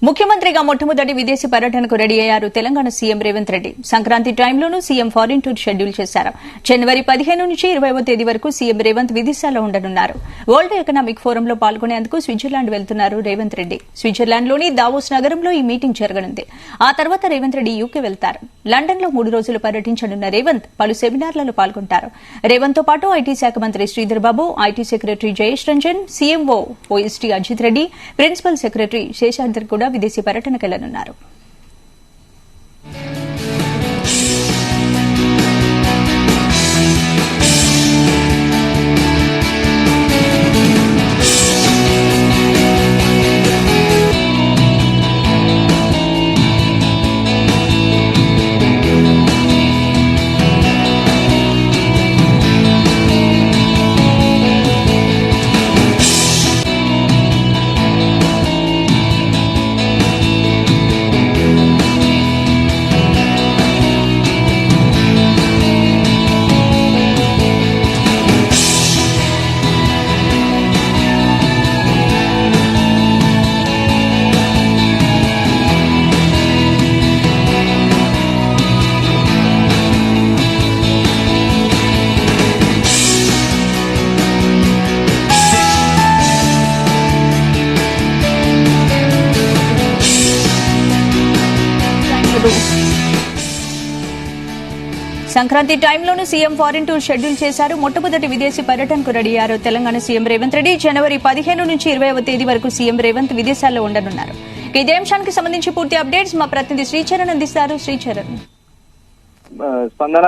ముఖ్యమంత్రిగా మొట్టమొదటి విదేశీ పర్యటనకు రెడీ అయ్యారు తెలంగాణ సీఎం రేవంత్ రెడ్డి. సంక్రాంతి టైంలోనూ సీఎం ఫారిన్ టూర్ షెడ్యూల్ చేశారు. జనవరి 15 నుంచి 20వ తేదీ వరకు సీఎం రేవంత్ విదేశాల్లో ఉండనున్నారు. వరల్డ్ ఎకనామిక్ ఫోరంలో పాల్గొనేందుకు స్విట్జర్లాండ్ వెళ్తున్నారు రేవంత్ రెడ్డి. స్విట్జర్లాండ్లోని దావోస్ నగరంలో ఈ మీటింగ్ జరగనుంది. ఆ తర్వాత రేవంత్ రెడ్డి యూకే వెళ్తారు. లండన్లో 3 రోజులు పర్యటించనున్న రేవంత్ పలు సెమినార్లలో పాల్గొంటారు. రేవంత్ తో పాటు ఐటీ శాఖ మంత్రి Sridhar Babu, IT secretary Jayesh Ranjan, CMO OST Ajith Reddy, principal secretary Seshadri కూడా విదేశీ పర్యటనకు వెళ్లనున్నారు. సంక్రాంతి టైంలోనూ సీఎం ఫారిన్ టూర్ షెడ్యూల్ చేశారు. మొట్టమొదటి విదేశీ పర్యటనకు రెడీ అయ్యారు తెలంగాణ సీఎం రేవంత్ రెడ్డి. జనవరి 15 నుంచి 20వ తేదీ వరకు సీఎం రేవంత్ విదేశాల్లో ఉండనున్నారు. ఇదే అంశానికి సంబంధించి పూర్తి అప్డేట్స్ మా ప్రతినిధి శ్రీచరణ్ అందిస్తారు. శ్రీచరణ్, స్పందన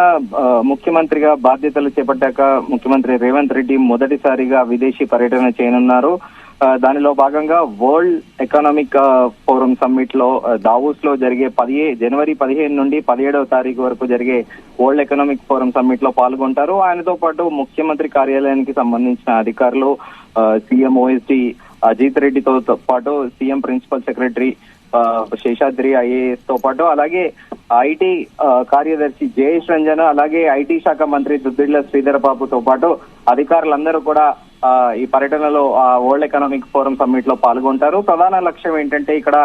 ముఖ్యమంత్రిగా బాధ్యతలు చేపట్టాక ముఖ్యమంత్రి రేవంత్ రెడ్డి మొదటిసారిగా విదేశీ పర్యటన చేయనున్నారు. దానిలో భాగంగా వరల్డ్ ఎకనామిక్ ఫోరం సమ్మిట్ లో దావోస్ లో జరిగే జనవరి 15 నుండి 17వ తారీఖు వరకు జరిగే వరల్డ్ ఎకనామిక్ ఫోరం సమ్మిట్ లో పాల్గొంటారు. ఆయనతో పాటు ముఖ్యమంత్రి కార్యాలయానికి సంబంధించిన అధికారులు, సీఎం ఓఎస్టీ అజిత్ రెడ్డితో పాటు CM principal secretary Seshadri IAS తో పాటు అలాగే ఐటీ కార్యదర్శి జయేష్ రంజన్, అలాగే ఐటీ శాఖ మంత్రి దుద్దిళ్ల శ్రీధర్ బాబుతో పాటు అధికారులందరూ కూడా ఈ పర్యటనలో వరల్డ్ ఎకనామిక్ ఫోరం సమ్మిట్ లో పాల్గొంటారు. ప్రధాన లక్ష్యం ఏంటంటే ఇక్కడ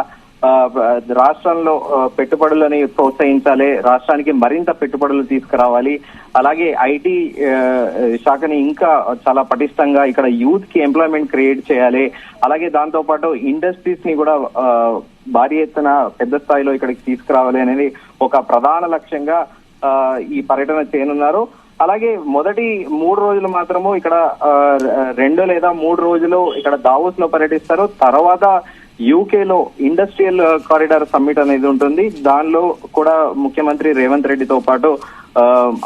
రాష్ట్రంలో పెట్టుబడులని ప్రోత్సహించాలి, రాష్ట్రానికి మరింత పెట్టుబడులు తీసుకురావాలి, అలాగే ఐటీ శాఖని ఇంకా చాలా పటిష్టంగా ఇక్కడ యూత్ కి ఎంప్లాయ్మెంట్ క్రియేట్ చేయాలి, అలాగే దాంతో పాటు ఇండస్ట్రీస్ ని కూడా భారీ ఎత్తున పెద్ద స్థాయిలో ఇక్కడికి తీసుకురావాలి అనేది ఒక ప్రధాన లక్ష్యంగా ఈ పర్యటన చేయనున్నారు. అలాగే మొదటి 3 రోజులు మాత్రము ఇక్కడ 2 లేదా 3 రోజులు ఇక్కడ దావోస్ లో పర్యటిస్తారు. తర్వాత యూకేలో ఇండస్ట్రియల్ కారిడార్ సమ్మిట్ అనేది ఉంటుంది. దానిలో కూడా ముఖ్యమంత్రి రేవంత్ రెడ్డితో పాటు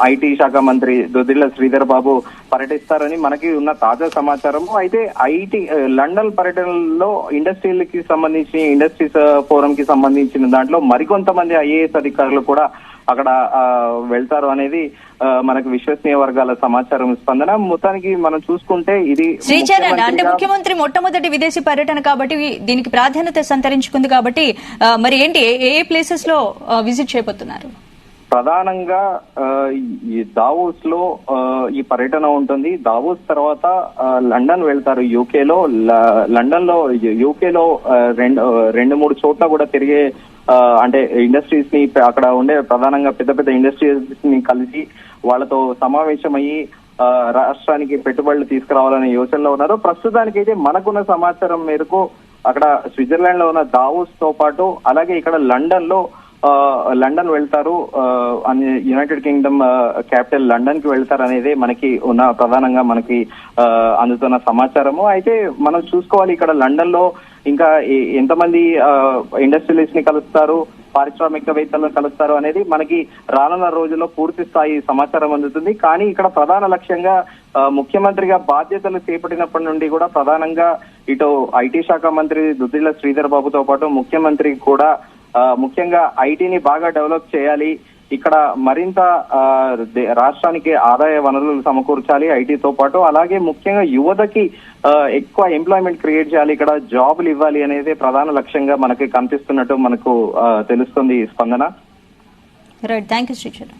ఐటీ శాఖ మంత్రి దుద్దిళ్ల శ్రీధర్ బాబు పర్యటిస్తారని మనకి ఉన్న తాజా సమాచారము. అయితే లండన్ పర్యటనలో ఇండస్ట్రీస్ ఫోరం కి సంబంధించిన దాంట్లో మరికొంతమంది ఐఏఎస్ అధికారులు కూడా అక్కడ వెళ్తారు అనేది మనకు విశ్వసనీయ వర్గాల సమాచారం. స్పందన, మొత్తానికి మనం చూసుకుంటే ఇది శ్రీచరణ్ అంటే ముఖ్యమంత్రి మొట్టమొదటి విదేశీ పర్యటన కాబట్టి దీనికి ప్రాధాన్యత సంతరించుకుంది కాబట్టి మరి ఏంటి ఏ ప్లేసెస్ లో విజిట్ చేయబోతున్నారు? ప్రధానంగా ఈ దావోస్ లో ఈ పర్యటన ఉంటుంది. దావోస్ తర్వాత లండన్ వెళ్తారు. యూకేలో 2-3 చోట్ల కూడా తిరిగే అంటే ఇండస్ట్రీస్ ని అక్కడ ఉండే ప్రధానంగా పెద్ద ఇండస్ట్రీస్ ని కలిసి వాళ్ళతో సమావేశమయ్యి రాష్ట్రానికి పెట్టుబడులు తీసుకురావాలనే యోచనలో ఉన్నారు. ప్రస్తుతానికైతే మనకున్న సమాచారం మేరకు అక్కడ స్విట్జర్లాండ్ లో ఉన్న దావోస్ తో పాటు అలాగే ఇక్కడ లండన్ వెళ్తారు, యునైటెడ్ కింగ్డమ్ క్యాపిటల్ లండన్ కి వెళ్తారు అనేది మనకి ప్రధానంగా మనకి అందుతున్న సమాచారము. అయితే మనం చూసుకోవాలి ఇక్కడ లండన్ లో ఇంకా ఎంతమంది ఇండస్ట్రియలిస్ట్ ని కలుస్తారు, పారిశ్రామికవేత్తలను కలుస్తారు అనేది మనకి రానున్న రోజుల్లో పూర్తి స్థాయి సమాచారం అందుతుంది. కానీ ఇక్కడ ప్రధాన లక్ష్యంగా ముఖ్యమంత్రిగా బాధ్యతలు చేపట్టినప్పటి నుండి కూడా ప్రధానంగా ఇటు ఐటీ శాఖ మంత్రి దుద్దిళ్ల శ్రీధర్ బాబుతో పాటు ముఖ్యమంత్రి కూడా ముఖ్యంగా ఐటీని బాగా డెవలప్ చేయాలి, ఇక్కడ మరింత రాష్ట్రానికి ఆదాయ వనరులు సమకూర్చాలి ఐటీతో పాటు, అలాగే ముఖ్యంగా యువతకి ఎక్కువ ఎంప్లాయ్మెంట్ క్రియేట్ చేయాలి, ఇక్కడ జాబులు ఇవ్వాలి అనేది ప్రధాన లక్ష్యంగా మనకి కనిపిస్తున్నట్టు మనకు తెలుస్తుంది. స్పందన. Right, thank you Sricharan.